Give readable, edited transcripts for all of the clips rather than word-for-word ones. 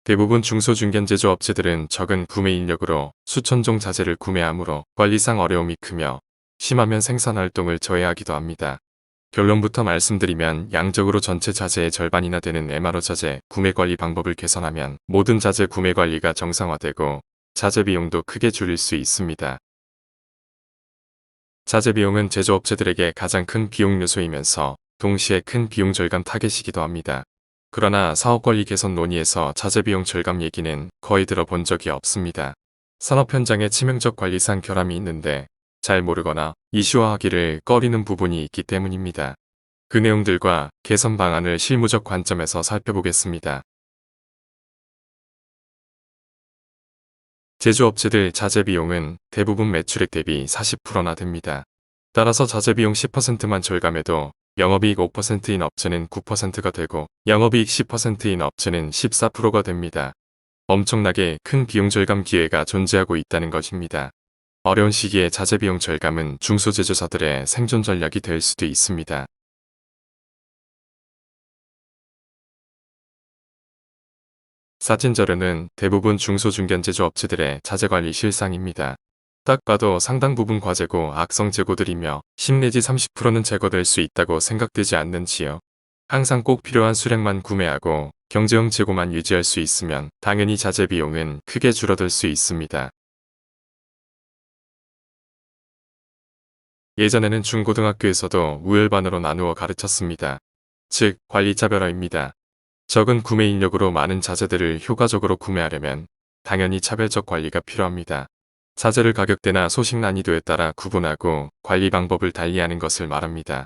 대부분 중소중견제조업체들은 적은 구매 인력으로 수천 종 자재를 구매하므로 관리상 어려움이 크며 심하면 생산활동을 저해하기도 합니다. 결론부터 말씀드리면 양적으로 전체 자재의 절반이나 되는 MRO 자재 구매 관리 방법을 개선하면 모든 자재 구매 관리가 정상화되고 자재 비용도 크게 줄일 수 있습니다. 자재 비용은 제조업체들에게 가장 큰 비용 요소이면서 동시에 큰 비용 절감 타겟이기도 합니다. 그러나 사업관리 개선 논의에서 자재 비용 절감 얘기는 거의 들어본 적이 없습니다. 산업 현장에 치명적 관리상 결함이 있는데 잘 모르거나 이슈화하기를 꺼리는 부분이 있기 때문입니다. 그 내용들과 개선 방안을 실무적 관점에서 살펴보겠습니다. 제조업체들 자재 비용은 대부분 매출액 대비 40%나 됩니다. 따라서 자재 비용 10%만 절감해도 영업이익 5%인 업체는 9%가 되고 영업이익 10%인 업체는 14%가 됩니다. 엄청나게 큰 비용 절감 기회가 존재하고 있다는 것입니다. 어려운 시기에 자재 비용 절감은 중소제조사들의 생존 전략이 될 수도 있습니다. 사진 자료는 대부분 중소중견제조업체들의 자재관리 실상입니다. 딱 봐도 상당 부분 과재고 악성 재고들이며 10 내지 30%는 제거될 수 있다고 생각되지 않는지요. 항상 꼭 필요한 수량만 구매하고 경제형 재고만 유지할 수 있으면 당연히 자재 비용은 크게 줄어들 수 있습니다. 예전에는 중고등학교에서도 우열반으로 나누어 가르쳤습니다. 즉, 관리차별화입니다. 적은 구매 인력으로 많은 자재들을 효과적으로 구매하려면 당연히 차별적 관리가 필요합니다. 자재를 가격대나 소식 난이도에 따라 구분하고 관리 방법을 달리하는 것을 말합니다.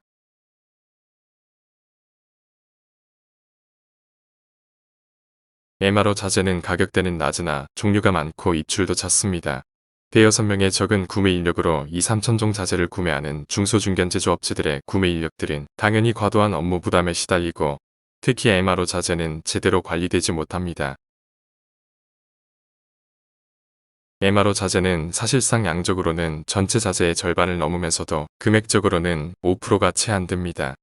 MRO 자재는 가격대는 낮으나 종류가 많고 입출도 잦습니다. 대여섯 명의 적은 구매 인력으로 2~3천 종 자재를 구매하는 중소중견제조업체들의 구매 인력들은 당연히 과도한 업무 부담에 시달리고 특히 MRO 자재는 제대로 관리되지 못합니다. MRO 자재는 사실상 양적으로는 전체 자재의 절반을 넘으면서도 금액적으로는 5%가 채 안 됩니다.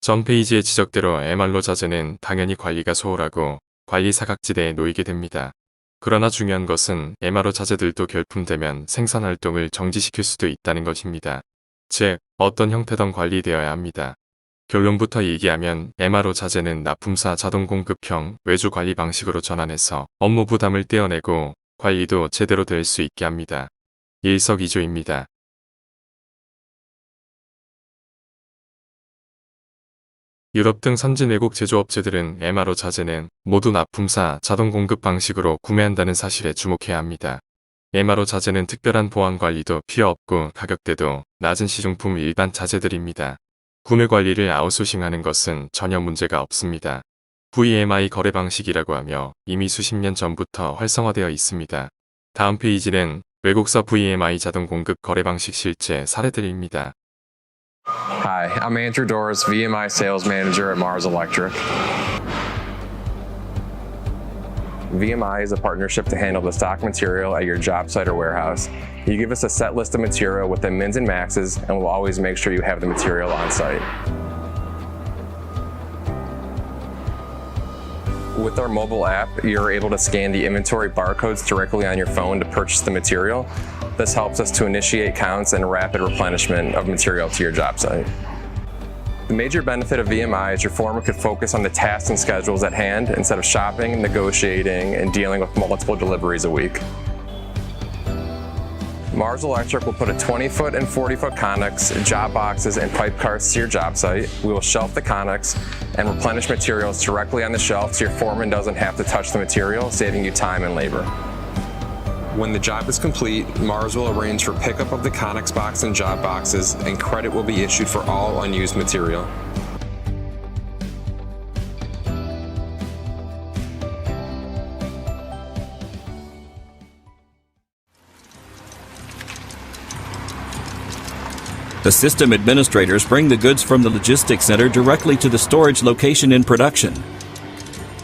전 페이지의 지적대로 MRO 자재는 당연히 관리가 소홀하고 관리 사각지대에 놓이게 됩니다. 그러나 중요한 것은 MRO 자재들도 결품되면 생산활동을 정지시킬 수도 있다는 것입니다. 즉, 어떤 형태든 관리되어야 합니다. 결론부터 얘기하면 MRO 자재는 납품사 자동공급형 외주 관리 방식으로 전환해서 업무 부담을 떼어내고 관리도 제대로 될 수 있게 합니다. 일석이조입니다. 유럽 등 선진 외국 제조업체들은 MRO 자재는 모두 납품사 자동공급 방식으로 구매한다는 사실에 주목해야 합니다. MRO 자재는 특별한 보안 관리도 필요 없고 가격대도 낮은 시중품 일반 자재들입니다. 구매 관리를 아웃소싱하는 것은 전혀 문제가 없습니다. VMI 거래 방식이라고 하며 이미 수십 년 전부터 활성화되어 있습니다. 다음 페이지는 외국사 VMI 자동 공급 거래 방식 실제 사례들입니다. Hi, I'm Andrew Doris, VMI Sales Manager at Mars Electric. VMI is a partnership to handle the stock material at your job site or warehouse. You give us a set list of material with the mins and maxes, and we'll always make sure you have the material on site. With our mobile app, you're able to scan the inventory barcodes directly on your phone to purchase the material. This helps us to initiate counts and rapid replenishment of material to your job site. The major benefit of VMI is your foreman could focus on the tasks and schedules at hand instead of shopping, negotiating, and dealing with multiple deliveries a week. Mars Electric will put a 20-foot and 40-foot Connex, job boxes, and pipe carts to your job site. We will shelf the Connex and replenish materials directly on the shelf so your foreman doesn't have to touch the material, saving you time and labor. When the job is complete, Mars will arrange for pickup of the Connex box and job boxes, and credit will be issued for all unused material. The system administrators bring the goods from the logistics center directly to the storage location in production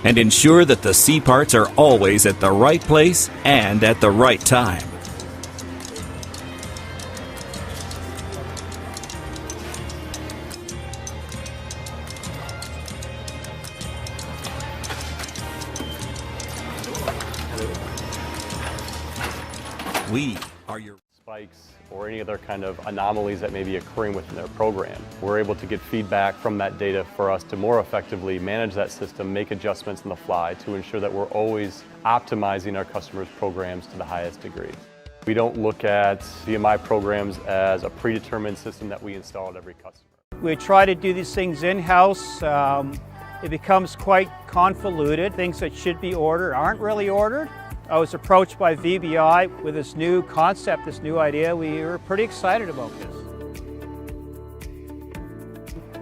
and ensure that the C parts are always at the right place and at the right time. We are your spikes or any other kind of anomalies that may be occurring within their program. We're able to get feedback from that data for us to more effectively manage that system, make adjustments on the fly to ensure that we're always optimizing our customers' programs to the highest degree. We don't look at VMI programs as a predetermined system that we install at every customer. We try to do these things in-house. It becomes quite convoluted. Things that should be ordered aren't really ordered. I was approached by VBI with this new concept, this new idea. We were pretty excited about this.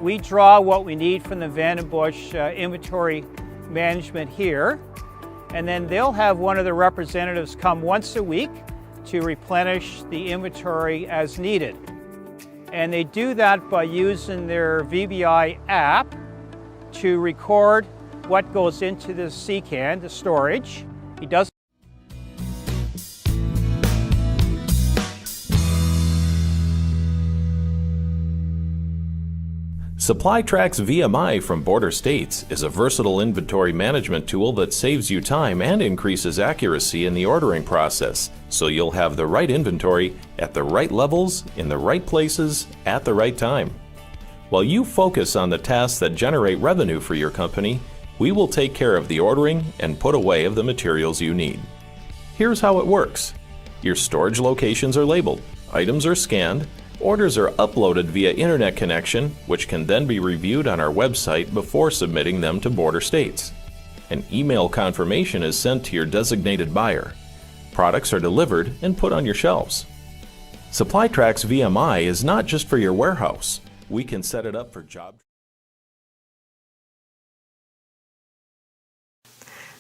We draw what we need from the Vandenbush inventory management here, and then they'll have one of the representatives come once a week to replenish the inventory as needed. And they do that by using their VBI app to record what goes into the CCAN, the storage. He does. SupplyTrack's VMI from Border States is a versatile inventory management tool that saves you time and increases accuracy in the ordering process, so you'll have the right inventory at the right levels, in the right places, at the right time. While you focus on the tasks that generate revenue for your company, we will take care of the ordering and put away of the materials you need. Here's how it works. Your storage locations are labeled, items are scanned, orders are uploaded via internet connection, which can then be reviewed on our website before submitting them to Border States. An email confirmation is sent to your designated buyer. Products are delivered and put on your shelves. SupplyTrack's VMI is not just for your warehouse. We can set it up for job.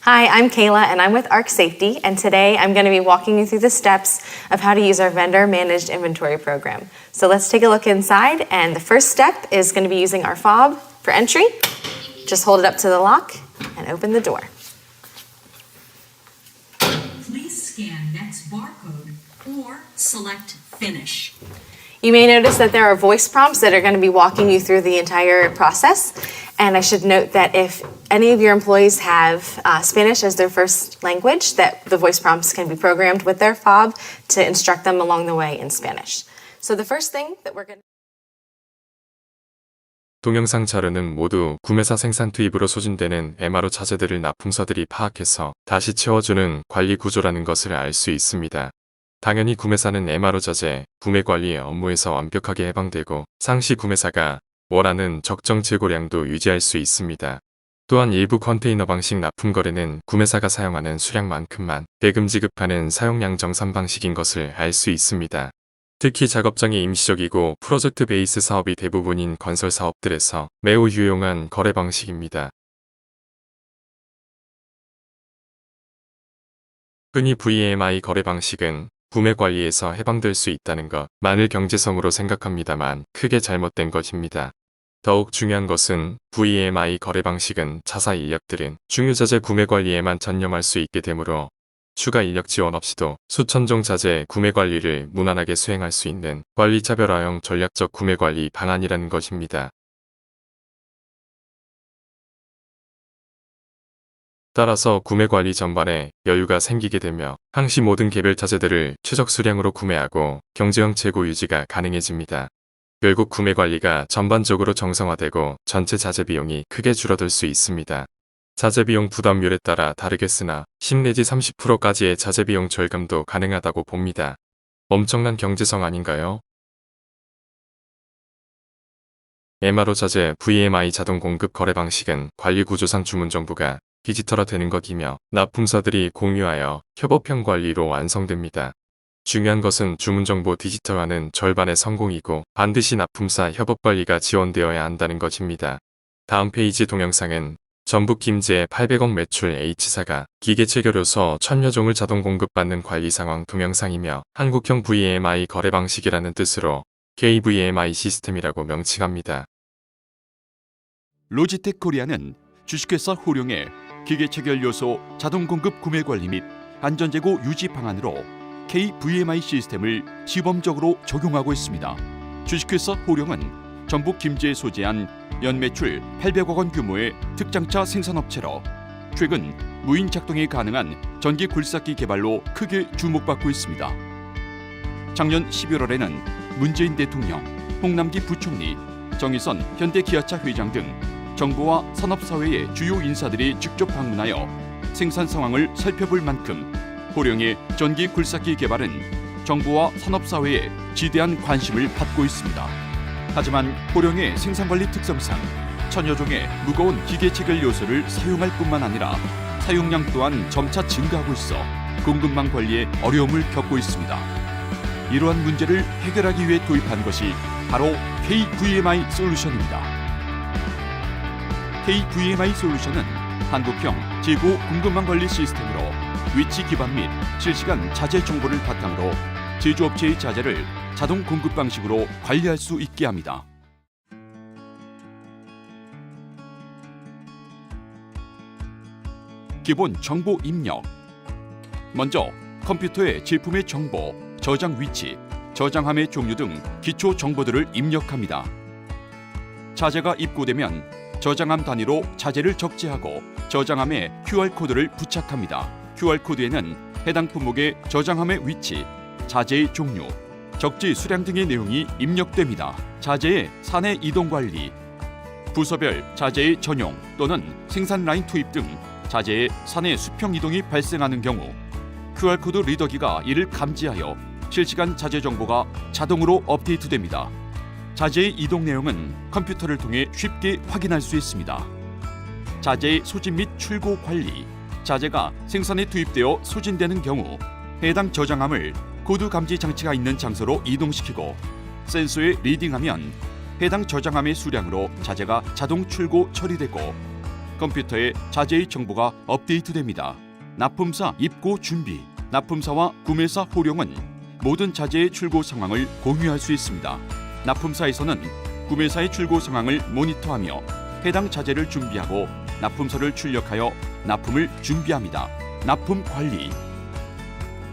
Hi, I'm Kayla and I'm with ARC Safety, and today I'm going to be walking you through the steps of how to use our vendor managed inventory program. So let's take a look inside, and the first step is going to be using our fob for entry. Just hold it up to the lock and open the door. Please scan next barcode or select finish. You may notice that there are voice prompts that are going to be walking you through the entire process. And I should note that if any of your employees have Spanish as their first language, that the voice prompts can be programmed with their fob to instruct them along the way in Spanish. So the first thing that we're going to 동영상 자료는 모두 구매사 생산 투입으로 소진되는 MRO 자재들을 납품사들이 파악해서 다시 채워주는 관리 구조라는 것을 알 수 있습니다. 당연히 구매사는 MRO 자재, 구매 관리 업무에서 완벽하게 해방되고 상시 구매사가 원하는 적정 재고량도 유지할 수 있습니다. 또한 일부 컨테이너 방식 납품 거래는 구매사가 사용하는 수량만큼만 대금 지급하는 사용량 정산 방식인 것을 알 수 있습니다. 특히 작업장이 임시적이고 프로젝트 베이스 사업이 대부분인 건설 사업들에서 매우 유용한 거래 방식입니다. 흔히 VMI 거래 방식은 구매 관리에서 해방될 수 있다는 것만을 경제성으로 생각합니다만 크게 잘못된 것입니다. 더욱 중요한 것은 VMI 거래 방식은 자사 인력들은 중요자재 구매 관리에만 전념할 수 있게 되므로 추가 인력 지원 없이도 수천 종 자재 구매 관리를 무난하게 수행할 수 있는 관리 차별화형 전략적 구매 관리 방안이라는 것입니다. 따라서 구매 관리 전반에 여유가 생기게 되며 항시 모든 개별 자재들을 최적 수량으로 구매하고 경제형 재고 유지가 가능해집니다. 결국 구매 관리가 전반적으로 정상화되고 전체 자재 비용이 크게 줄어들 수 있습니다. 자재 비용 부담률에 따라 다르겠으나 10 내지 30%까지의 자재 비용 절감도 가능하다고 봅니다. 엄청난 경제성 아닌가요? MRO 자재 VMI 자동 공급 거래 방식은 관리 구조상 주문 정보가 디지털화되는 것이며 납품사들이 공유하여 협업형 관리로 완성됩니다. 중요한 것은 주문 정보 디지털화는 절반의 성공이고 반드시 납품사 협업 관리가 지원되어야 한다는 것입니다. 다음 페이지 동영상은 전북 김제의 800억 매출 H사가 기계 체결효소 1000여 종을 자동 공급받는 관리 상황 동영상이며 한국형 VMI 거래 방식이라는 뜻으로 KVMI 시스템이라고 명칭합니다. 로지텍 코리아는 주식회사 호룡의 기계 체결 요소 자동 공급 구매 관리 및 안전재고 유지 방안으로 KVMI 시스템을 시범적으로 적용하고 있습니다. 주식회사 호룡은 전북 김제에 소재한 연매출 800억 원 규모의 특장차 생산업체로 최근 무인 작동이 가능한 전기 굴삭기 개발로 크게 주목받고 있습니다. 작년 11월에는 문재인 대통령, 홍남기 부총리, 정의선 현대기아차 회장 등 정부와 산업사회의 주요 인사들이 직접 방문하여 생산 상황을 살펴볼 만큼 호령의 전기 굴삭기 개발은 정부와 산업사회의 지대한 관심을 받고 있습니다. 하지만 호령의 생산관리 특성상 천여 종의 무거운 기계 체결 요소를 사용할 뿐만 아니라 사용량 또한 점차 증가하고 있어 공급망 관리에 어려움을 겪고 있습니다. 이러한 문제를 해결하기 위해 도입한 것이 바로 KVMI 솔루션입니다. KVMI 솔루션은 한국형 재고 공급망 관리 시스템으로 위치 기반 및 실시간 자재 정보를 바탕으로 제조업체의 자재를 자동 공급 방식으로 관리할 수 있게 합니다. 기본 정보 입력. 먼저 컴퓨터에 제품의 정보, 저장 위치, 저장함의 종류 등 기초 정보들을 입력합니다. 자재가 입고되면 저장함 단위로 자재를 적재하고 저장함에 QR코드를 부착합니다. QR코드에는 해당 품목의 저장함의 위치, 자재의 종류, 적재 수량 등의 내용이 입력됩니다. 자재의 사내 이동 관리, 부서별 자재의 전용 또는 생산 라인 투입 등 자재의 사내 수평 이동이 발생하는 경우 QR코드 리더기가 이를 감지하여 실시간 자재 정보가 자동으로 업데이트됩니다. 자재의 이동 내용은 컴퓨터를 통해 쉽게 확인할 수 있습니다. 자재의 소진 및 출고 관리, 자재가 생산에 투입되어 소진되는 경우 해당 저장함을 코드 감지 장치가 있는 장소로 이동시키고 센서에 리딩하면 해당 저장함의 수량으로 자재가 자동 출고 처리되고 컴퓨터에 자재의 정보가 업데이트됩니다. 납품사 입고 준비, 납품사와 구매사 호령은 모든 자재의 출고 상황을 공유할 수 있습니다. 납품사에서는 구매사의 출고 상황을 모니터하며 해당 자재를 준비하고 납품서를 출력하여 납품을 준비합니다. 납품 관리.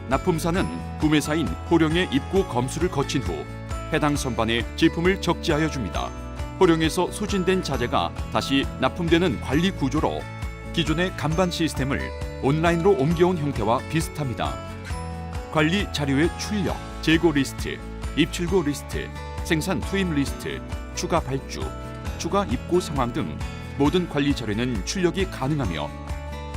납품사는 구매사인 호령의 입고 검수를 거친 후 해당 선반에 제품을 적재하여 줍니다. 호령에서 소진된 자재가 다시 납품되는 관리 구조로 기존의 간반 시스템을 온라인으로 옮겨온 형태와 비슷합니다. 관리 자료의 출력, 재고 리스트, 입출고 리스트, 생산 투입 리스트, 추가 발주, 추가 입고 상황 등 모든 관리 자료는 출력이 가능하며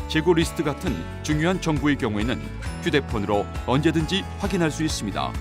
재고 리스트 같은 중요한 정보의 경우에는 휴대폰으로 언제든지 확인할 수 있습니다.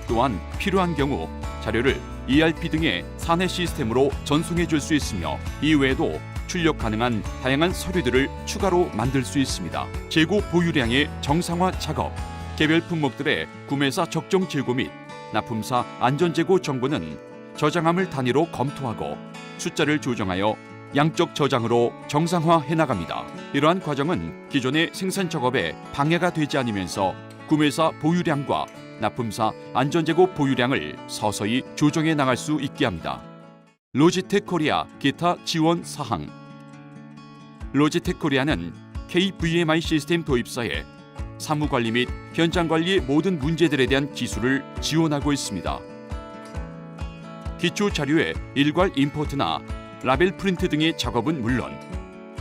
또한 필요한 경우 자료를 ERP 등의 사내 시스템으로 전송해 줄 수 있으며 이외에도 출력 가능한 다양한 서류들을 추가로 만들 수 있습니다. 재고 보유량의 정상화 작업, 개별 품목들의 구매사 적정 재고 및 납품사 안전재고 정보는 저장함을 단위로 검토하고 숫자를 조정하여 양적 저장으로 정상화해 나갑니다. 이러한 과정은 기존의 생산 작업에 방해가 되지 않으면서 구매사 보유량과 납품사 안전재고 보유량을 서서히 조정해 나갈 수 있게 합니다. 로지텍 코리아 기타 지원 사항. 로지텍 코리아는 KVMI 시스템 도입사에 사무관리 및 현장관리의 모든 문제들에 대한 기술을 지원하고 있습니다. 기초 자료의 일괄 임포트나 라벨 프린트 등의 작업은 물론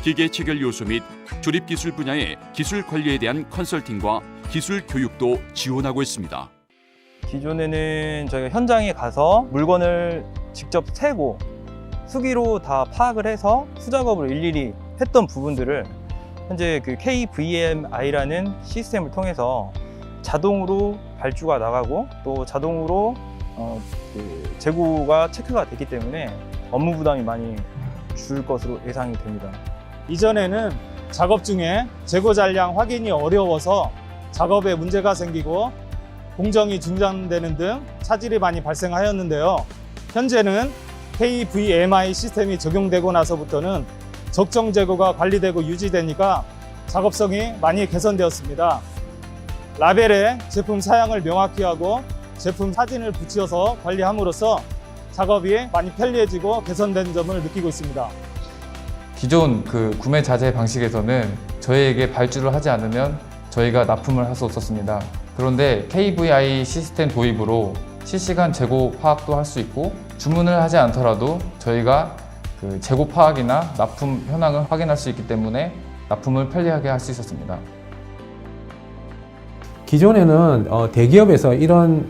기계 체결 요소 및 조립 기술 분야의 기술 관리에 대한 컨설팅과 기술 교육도 지원하고 있습니다. 기존에는 저희가 현장에 가서 물건을 직접 세고 수기로 다 파악을 해서 수작업을 일일이 했던 부분들을 현재 그 KVMI라는 시스템을 통해서 자동으로 발주가 나가고 또 자동으로 그 재고가 체크가 되기 때문에 업무 부담이 많이 줄 것으로 예상이 됩니다. 이전에는 작업 중에 재고 잔량 확인이 어려워서 작업에 문제가 생기고 공정이 중단되는 등 차질이 많이 발생하였는데요. 현재는 KVMI 시스템이 적용되고 나서부터는 적정 재고가 관리되고 유지되니까 작업성이 많이 개선되었습니다. 라벨에 제품 사양을 명확히 하고 제품 사진을 붙여서 관리함으로써 작업이 많이 편리해지고 개선된 점을 느끼고 있습니다. 기존 그 구매 자재 방식에서는 저희에게 발주를 하지 않으면 저희가 납품을 할 수 없었습니다. 그런데 KVI 시스템 도입으로 실시간 재고 파악도 할 수 있고 주문을 하지 않더라도 저희가 그 재고 파악이나 납품 현황을 확인할 수 있기 때문에 납품을 편리하게 할 수 있었습니다. 기존에는 대기업에서 이런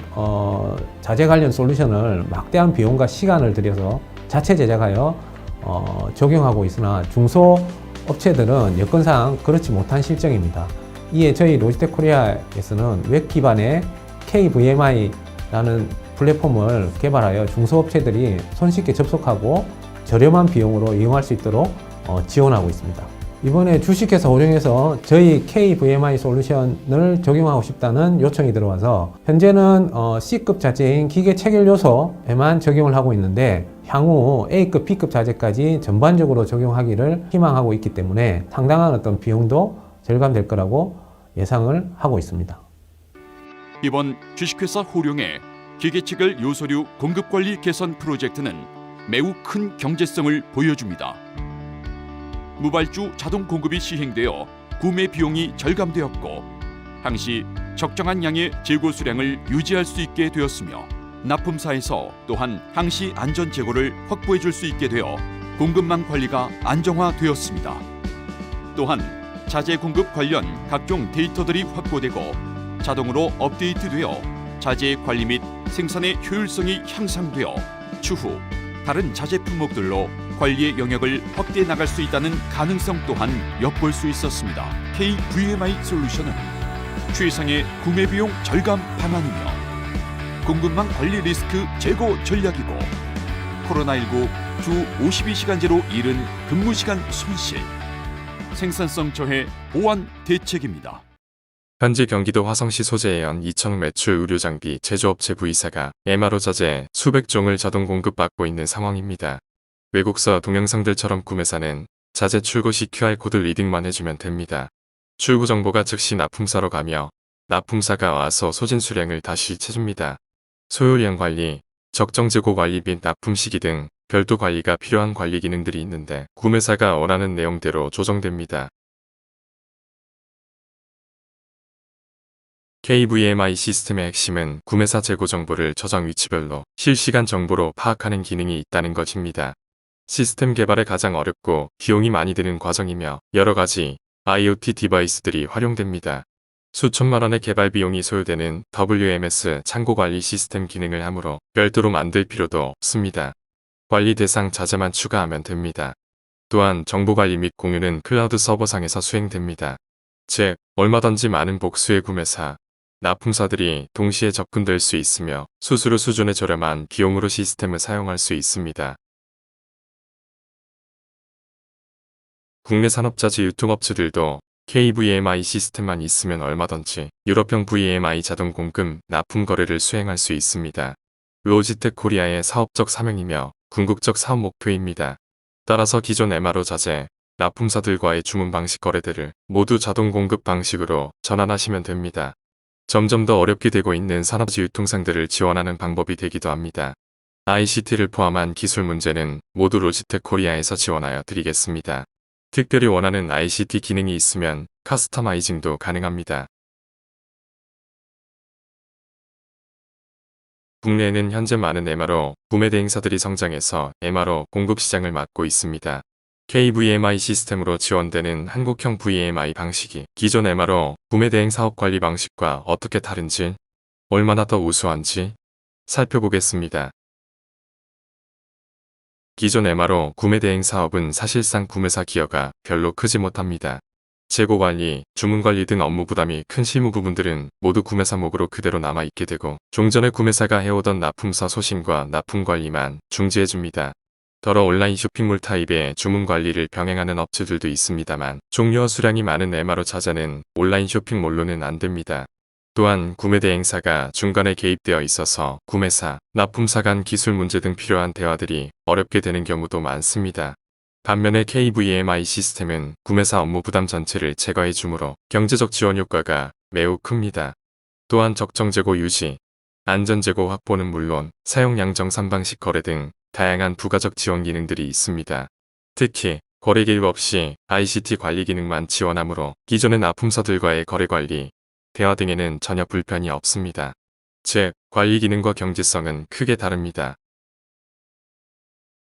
자재 관련 솔루션을 막대한 비용과 시간을 들여서 자체 제작하여 적용하고 있으나 중소업체들은 여건상 그렇지 못한 실정입니다. 이에 저희 로지텍 코리아에서는 웹 기반의 KVMI라는 플랫폼을 개발하여 중소업체들이 손쉽게 접속하고 저렴한 비용으로 이용할 수 있도록 지원하고 있습니다. 이번에 주식회사 호령에서 저희 KVMI 솔루션을 적용하고 싶다는 요청이 들어와서 현재는 C급 자재인 기계 체결 요소에만 적용을 하고 있는데 향후 A급, B급 자재까지 전반적으로 적용하기를 희망하고 있기 때문에 상당한 어떤 비용도 절감될 거라고 예상을 하고 있습니다. 이번 주식회사 호령의 기계 체결 요소류 공급 관리 개선 프로젝트는 매우 큰 경제성을 보여줍니다. 무발주 자동 공급이 시행되어 구매 비용이 절감되었고 항시 적정한 양의 재고 수량을 유지할 수 있게 되었으며 납품사에서 또한 항시 안전 재고를 확보해 줄 수 있게 되어 공급망 관리가 안정화되었습니다. 또한 자재 공급 관련 각종 데이터들이 확보되고 자동으로 업데이트되어 자재의 관리 및 생산의 효율성이 향상되어 추후 다른 자재 품목들로 관리의 영역을 확대해 나갈 수 있다는 가능성 또한 엿볼 수 있었습니다. KVMI 솔루션은 최상의 구매 비용 절감 방안이며 공급망 관리 리스크 제거 전략이고 코로나19 주 52시간제로 이른 근무시간 손실, 생산성 저해 보완 대책입니다. 현재 경기도 화성시 소재에 연 2천 매출 의료장비 제조업체 V사가 MRO 자재 수백 종을 자동 공급받고 있는 상황입니다. 외국서 동영상들처럼 구매사는 자재 출고 시 QR코드 리딩만 해주면 됩니다. 출고 정보가 즉시 납품사로 가며 납품사가 와서 소진 수량을 다시 채줍니다. 소요량 관리, 적정 재고 관리 및 납품 시기 등 별도 관리가 필요한 관리 기능들이 있는데 구매사가 원하는 내용대로 조정됩니다. KVMI 시스템의 핵심은 구매사 재고 정보를 저장 위치별로 실시간 정보로 파악하는 기능이 있다는 것입니다. 시스템 개발에 가장 어렵고 비용이 많이 드는 과정이며 여러 가지 IoT 디바이스들이 활용됩니다. 수천만 원의 개발 비용이 소요되는 WMS 창고 관리 시스템 기능을 하므로 별도로 만들 필요도 없습니다. 관리 대상 자재만 추가하면 됩니다. 또한 정보 관리 및 공유는 클라우드 서버상에서 수행됩니다. 즉, 얼마든지 많은 복수의 구매사, 납품사들이 동시에 접근될 수 있으며 수수료 수준의 저렴한 비용으로 시스템을 사용할 수 있습니다. 국내 산업자재 유통업체들도 KVMI 시스템만 있으면 얼마든지 유럽형 VMI 자동 공급, 납품 거래를 수행할 수 있습니다. 로지텍 코리아의 사업적 사명이며 궁극적 사업 목표입니다. 따라서 기존 MRO 자재, 납품사들과의 주문 방식 거래들을 모두 자동 공급 방식으로 전환하시면 됩니다. 점점 더 어렵게 되고 있는 산업재 유통상들을 지원하는 방법이 되기도 합니다. ICT를 포함한 기술 문제는 모두 로지텍 코리아에서 지원하여 드리겠습니다. 특별히 원하는 ICT 기능이 있으면 커스터마이징도 가능합니다. 국내에는 현재 많은 MRO 구매 대행사들이 성장해서 MRO 공급 시장을 맡고 있습니다. KVMI 시스템으로 지원되는 한국형 VMI 방식이 기존 MRO 구매 대행 사업 관리 방식과 어떻게 다른지, 얼마나 더 우수한지 살펴보겠습니다. 기존 MRO 구매 대행 사업은 사실상 구매사 기여가 별로 크지 못합니다. 재고 관리, 주문 관리 등 업무 부담이 큰 실무 부분들은 모두 구매사 몫으로 그대로 남아있게 되고 종전에 구매사가 해오던 납품사 소싱과 납품 관리만 중지해줍니다. 더러 온라인 쇼핑몰 타입의 주문 관리를 병행하는 업체들도 있습니다만 종류와 수량이 많은 MRO 자재는 온라인 쇼핑몰로는 안됩니다. 또한 구매 대행사가 중간에 개입되어 있어서 구매사, 납품사 간 기술 문제 등 필요한 대화들이 어렵게 되는 경우도 많습니다. 반면에 KVMI 시스템은 구매사 업무 부담 전체를 제거해 주므로 경제적 지원 효과가 매우 큽니다. 또한 적정 재고 유지, 안전 재고 확보는 물론 사용량 정산 방식 거래 등 다양한 부가적 지원 기능들이 있습니다. 특히 거래 개입 없이 ICT 관리 기능만 지원하므로 기존의 납품사들과의 거래 관리, 대화 등에는 전혀 불편이 없습니다. 즉, 관리 기능과 경제성은 크게 다릅니다.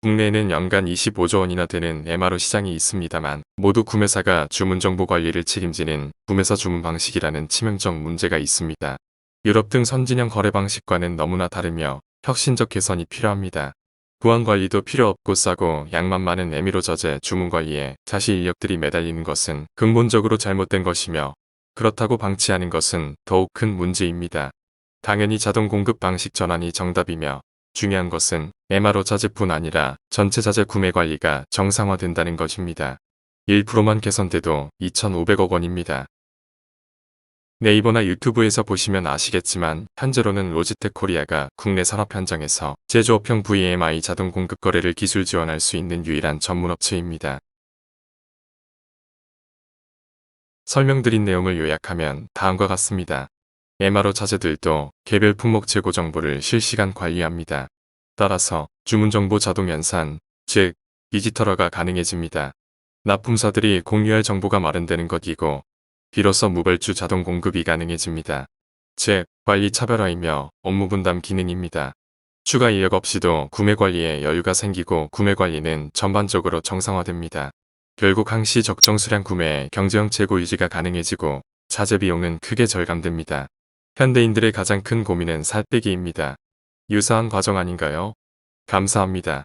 국내에는 연간 25조 원이나 되는 MRO 시장이 있습니다만 모두 구매사가 주문 정보 관리를 책임지는 구매사 주문 방식이라는 치명적 문제가 있습니다. 유럽 등 선진형 거래 방식과는 너무나 다르며 혁신적 개선이 필요합니다. 보안 관리도 필요 없고 싸고 양만 많은 MRO 자재 주문 관리에 자시 인력들이 매달리는 것은 근본적으로 잘못된 것이며 그렇다고 방치하는 것은 더욱 큰 문제입니다. 당연히 자동 공급 방식 전환이 정답이며 중요한 것은 MRO 자재뿐 아니라 전체 자재 구매 관리가 정상화된다는 것입니다. 1%만 개선돼도 2,500억 원입니다. 네이버나 유튜브에서 보시면 아시겠지만 현재로는 로지텍 코리아가 국내 산업 현장에서 제조업형 VMI 자동 공급 거래를 기술 지원할 수 있는 유일한 전문업체입니다. 설명드린 내용을 요약하면 다음과 같습니다. MRO 자재들도 개별 품목 재고 정보를 실시간 관리합니다. 따라서 주문 정보 자동 연산, 즉 디지털화가 가능해집니다. 납품사들이 공유할 정보가 마련되는 것이고 비로소 무발주 자동 공급이 가능해집니다. 즉 관리 차별화이며 업무 분담 기능입니다. 추가 인력 없이도 구매 관리에 여유가 생기고 구매 관리는 전반적으로 정상화됩니다. 결국 항시 적정 수량 구매에 경제형 재고 유지가 가능해지고 자재 비용은 크게 절감됩니다. 현대인들의 가장 큰 고민은 살 빼기입니다. 유사한 과정 아닌가요? 감사합니다.